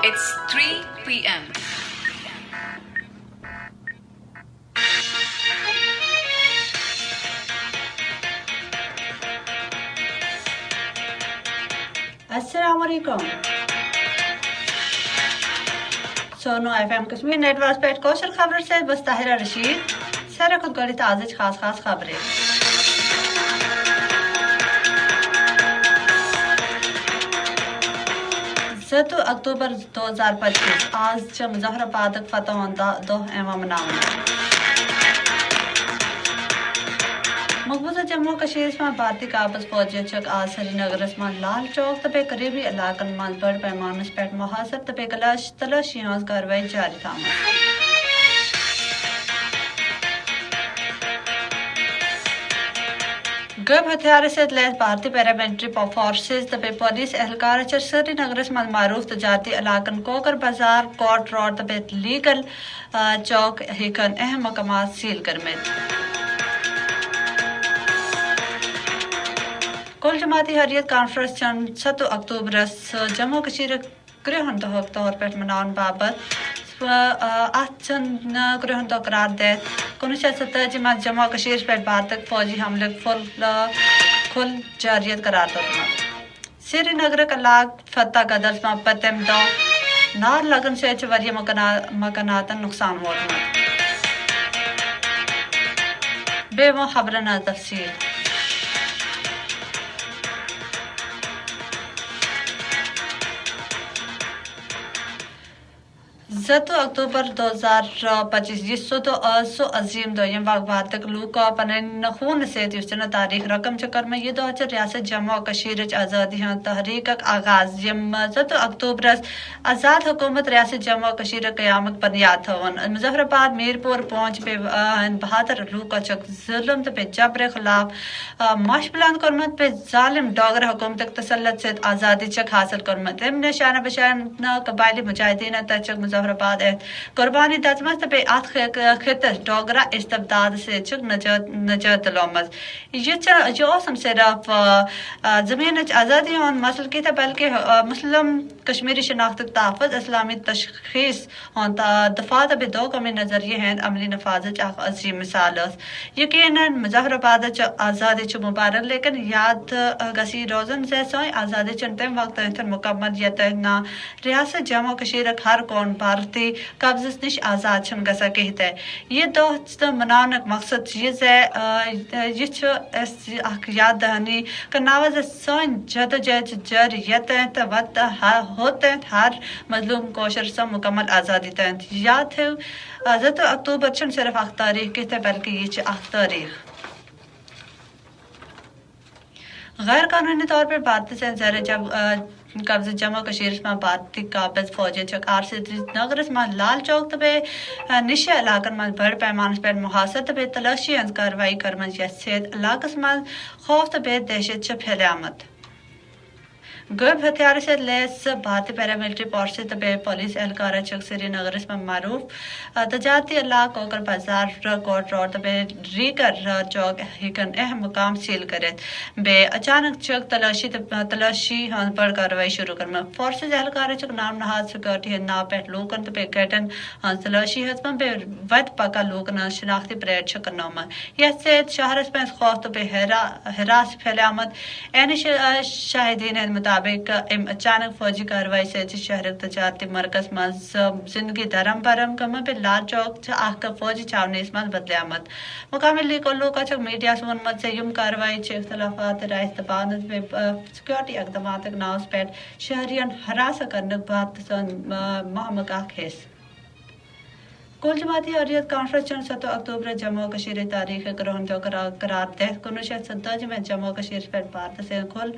It's 3 p.m. अस्सलाम वालेकुम। सोनो FM Kashmir network पेट कौशल खबर से बस ताहिरा रशीद सर खुद गड़ी ताज़ खास खबरें। 7 अक्टूबर 2025 आज मुज़फ़्फ़राबाद फ़तह दोह एवं मनावन मकबूजा जम्मू कशीर में भारतीय काबज फौजी चक आज श्रीनगर में लाल चौक तबे करीबी इलाकन में बड़ पैमानस पे मुहासर तबे तलाशी कार्रवाई जारी था। गैब हथियार से लैस भारतीय पैरामिलिट्री फोर्सेस तबे पुलिस एहलकार श्रीनगर में मारूफ तजारती इलाकन कोकर बाजार कोर्ट रोड तबे लीगल चौक हिकन अहम मकामात सील करमेत। कुल जमाती हरियत कॉन्फ्रेंस 7 अक्टूबर जम्मू कशीर गृहन तौर पर मनावन बाबत गृहन तो करार दे 1970 में जम्मू कशीर पर भारत फौजी हमले खुल जारियत करार दो। श्रीनगर कलाक फतह गदर में पतम दो नार लगन से वरिय मकानातन नुकसान हो बेवो खबरन तफसील 7 अक्टूबर 2025 जिसो तो अजीम दोयम वाक तक लूक पन खून से युचन तारीख रकम चक्कर में ये दो रियासत जम्मू कशीर आज़ादी तहरीक आगाज यम 7 अक्टूबर आज़ाद हुकूमत रियासत जम्मू कशीर क़यामत बुनियाद थवन मुज़फ़्फ़राबाद मीरपुर पहुंच पे बहादुर लूक चक जुल्म पे जबर खिलाफ माशबलान करमत पे जालिम डोगर हुकूमत तसल्लुत से आज़ादी चक हासिल करमत इमन शान बशान कबायली मुजाहिदीन तचक मुज़फ़्फ़राबाद कुर्बानी दजमत पे खित डोगरा इस्तबदाद से चुक नजत लोमज ये औसम सिर्फ ज़मीन आज़ादी और मसल की था बल्कि मुस्लिम कश्मीरी शनाख्त तहफ़्फ़ुज़ इस्लामी तशख़ीस और दफा तब दो कमी नज़रिए हैं अमली नफाज अजीम मिसाल यकीनन मुज़फ़्फ़राबाद आज़ादी च मुबारक लेकिन याद गसी रोज़न से सोई आज़ादी चुनते वक्त मुकम्मल यतना रियासत जम्मू कशीर हर कौन भारतीय कब्ज़ निश आज़ाद छन गसा कहते ये दोस्त मनानक मकसद चीज़ है ये याद दहानी का नवाज सोन जदोजहद जरियत वक्त होते हर मजलूम कोशर से मुकम्मल आज़ादी तहत याद है 7 अक्टूबर छन सिर्फ अख तारीख कहते बल्कि ये अख तारीख गैर कानूनी तौर पर भारत से जर जब कब्ज़ जम्मू कशीर में भारतीय काबज फौजी चकार से नगर में लाल चौक तबे निशा इलाकन में बड़ पैमाने पर मुहासर तबे तलाशी कार्रवाई करमन यसेद इलाकस में खौफ तबे दहशत फैलियामत गैब हथियार से लैस भारतीय पैरामिलिट्री फोर्सेस तबे पुलिस एहलकार चक श्रीनगर में मारूफ तजारती इलाक कोकर बाजार कोर्ट रोड तबे रीकर चौक हिकन अहम मुकाम सील करे बे अचानक चक तलाशी बड़ कार्रवाई शुरू कर फोर्सेस एहलकार चक नाम नहाज सिक्योरिटी ना पेट लोकन तबे गठन तलाशी हजम बे वद पका लोकन शनाख्ती परेड चक नोम यसे शहर में खौफ तबे हरास फैलामत एन शाहिदीन अचानक फौजी कार्रवाई से शहर तजारती मरकज में जिंदगी धर्म परम कम पे लाल चौक आख फौजी छावनी में बदलियामत मुकामी लोग मीडिया मत से युम कार्रवाई इख्तलाफात राय तबान सिक्योरिटी इकदाम नाव पे शहरियन हरास करने बात महमका खेस कुल जमाती हरियत कॉन्फ्रेंस 7 अक्टूबर जम्मू कशीर तारीख ग्रहण जो करार दे 1970 में जम्मू कशीर पर भारत से खुल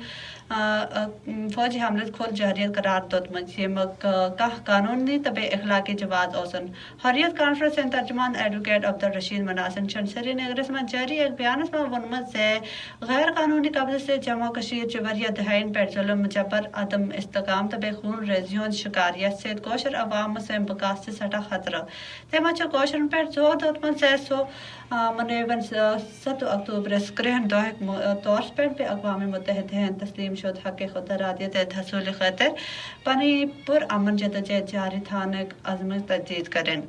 फौजी हमले खुल जहरियत करार दो कह कानूनी तबे इखलाकी जवाब औसन हरियत कॉन्फ्रेंस तर्जमान एडवोकेट अब्दुल रशीद मनासन श्रीनगर में जारी एक बयान में वनमत से गैर कानूनी कब्जे से जम्मू कशीर जवरिया दहाइन पर जुल्म जबर अदम इस्तकाम तबे खून रेजियों शिकारियत से कोशर अवाम से बकास से सटा खतरा تمہ کوشرن پہ زور دتمت سو منوین 7 اکتوبر کرہن دہ طور پہ اقوام متحدہ تسلیم شد حق خود ارادیت حصول خاطر پنی پر امن جدوجہد جاری تھانک عزم تجدید کریں.